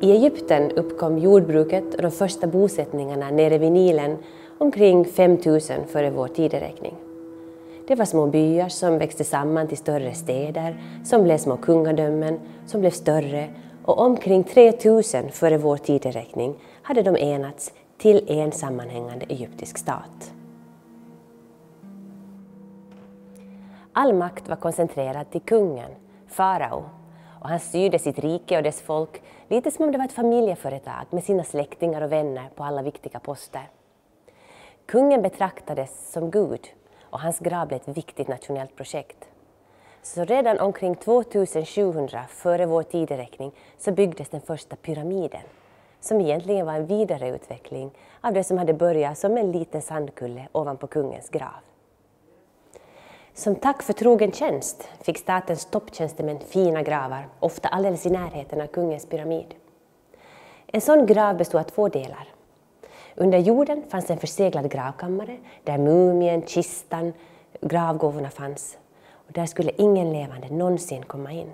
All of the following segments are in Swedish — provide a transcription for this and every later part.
I Egypten uppkom jordbruket och de första bosättningarna nere vid Nilen omkring 5000 före vår tideräkning. Det var små byar som växte samman till större städer, som blev små kungadömen, som blev större, och omkring 3000 före vår tideräkning hade de enats till en sammanhängande egyptisk stat. All makt var koncentrerad till kungen, farao, och han styrde sitt rike och dess folk lite som om det var ett familjeföretag med sina släktingar och vänner på alla viktiga poster. Kungen betraktades som Gud och hans grav blev ett viktigt nationellt projekt. Så redan omkring 2700 före vår tideräkning så byggdes den första pyramiden, som egentligen var en vidareutveckling av det som hade börjat som en liten sandkulle ovanpå kungens grav. Som tack för trogen tjänst fick statens topptjänstemän fina gravar, ofta alldeles i närheten av kungens pyramid. En sån grav bestod av 2 delar. Under jorden fanns en förseglad gravkammare där mumien, kistan, gravgåvorna fanns. Och där skulle ingen levande någonsin komma in.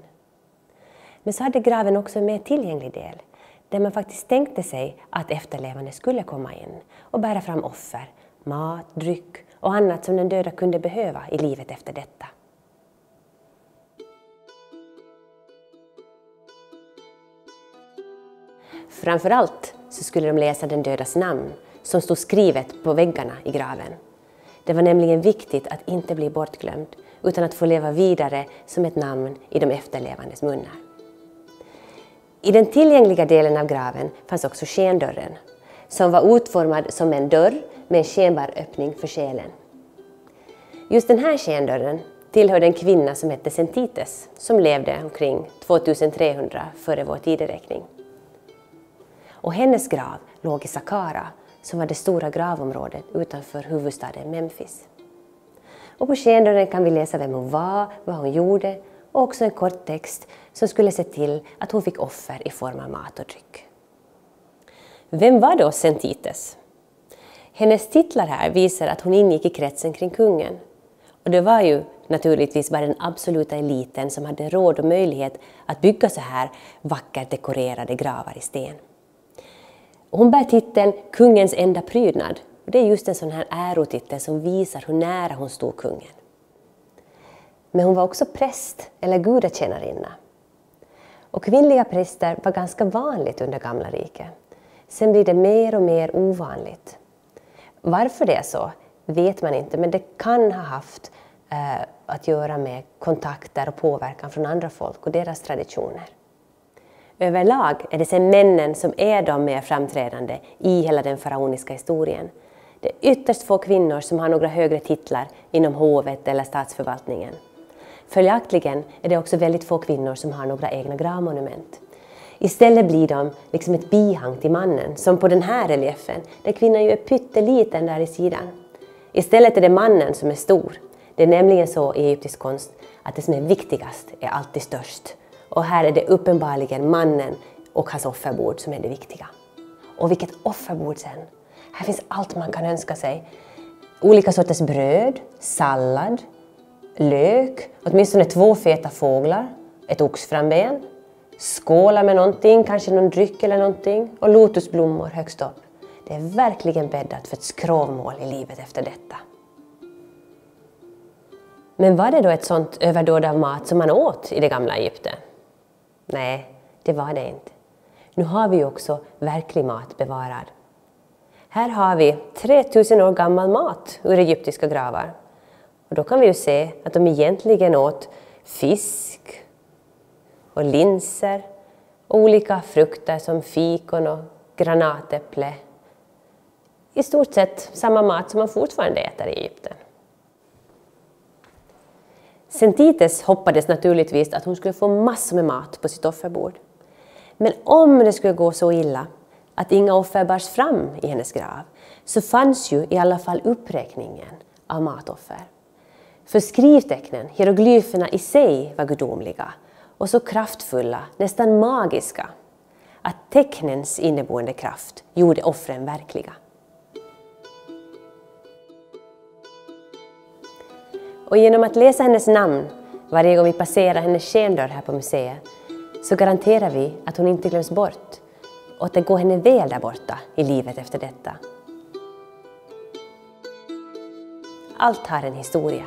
Men så hade graven också en mer tillgänglig del, där man faktiskt tänkte sig att efterlevande skulle komma in och bära fram offer, mat, dryck och annat som den döda kunde behöva i livet efter detta. Framförallt så skulle de läsa den dödas namn som stod skrivet på väggarna i graven. Det var nämligen viktigt att inte bli bortglömd utan att få leva vidare som ett namn i de efterlevandes munnar. I den tillgängliga delen av graven fanns också skendörren, som var utformad som en dörr med en skenbar öppning för själen. Just den här skendörren tillhörde en kvinna som hette Sentites, som levde omkring 2300 före vår tideräkning. Och hennes grav låg i Saqqara, som var det stora gravområdet utanför huvudstaden Memphis. Och på skendörren kan vi läsa vem hon var, vad hon gjorde och också en kort text som skulle se till att hon fick offer i form av mat och dryck. Vem var då Sentites? Hennes titlar här visar att hon ingick i kretsen kring kungen. Och det var ju naturligtvis bara den absoluta eliten som hade råd och möjlighet att bygga så här vackert dekorerade gravar i sten. Hon bär titeln kungens enda prydnad. Och det är just en sån här ärotitel som visar hur nära hon stod kungen. Men hon var också präst eller gudatjänarinna. Och kvinnliga präster var ganska vanligt under gamla riket. Sen blir det mer och mer ovanligt. Varför det är så vet man inte, men det kan ha haft att göra med kontakter och påverkan från andra folk och deras traditioner. Överlag är det sen männen som är de mer framträdande i hela den faraoniska historien. Det är ytterst få kvinnor som har några högre titlar inom hovet eller statsförvaltningen. Följaktligen är det också väldigt få kvinnor som har några egna gravmonument. Istället blir de liksom ett bihang till mannen, som på den här reliefen, där kvinnan ju är pytteliten där i sidan. Istället är det mannen som är stor. Det är nämligen så i egyptisk konst att det som är viktigast är alltid störst. Och här är det uppenbarligen mannen och hans offerbord som är det viktiga. Och vilket offerbord sen! Här finns allt man kan önska sig. Olika sorters bröd, sallad, lök, åtminstone 2 feta fåglar, ett oxframben, skålar med någonting, kanske någon dryck eller någonting, och lotusblommor högst upp. Det är verkligen bäddat för ett skrovmål i livet efter detta. Men var det då ett sånt överdåd av mat som man åt i det gamla Egypten? Nej, det var det inte. Nu har vi också verklig mat bevarad. Här har vi 3000 år gammal mat ur egyptiska gravar. Och då kan vi ju se att de egentligen åt fisk och linser och olika frukter som fikon och granatäpple. I stort sett samma mat som man fortfarande äter i Egypten. Sentites hoppades naturligtvis att hon skulle få massor med mat på sitt offerbord. Men om det skulle gå så illa att inga offer bärs fram i hennes grav, så fanns ju i alla fall uppräkningen av matoffer. För skrivtecknen, hieroglyferna i sig, var gudomliga och så kraftfulla, nästan magiska, att tecknens inneboende kraft gjorde offren verkliga. Och genom att läsa hennes namn varje gång vi passerar hennes skendörr här på museet, så garanterar vi att hon inte glöms bort och att det går henne väl där borta i livet efter detta. Allt har en historia.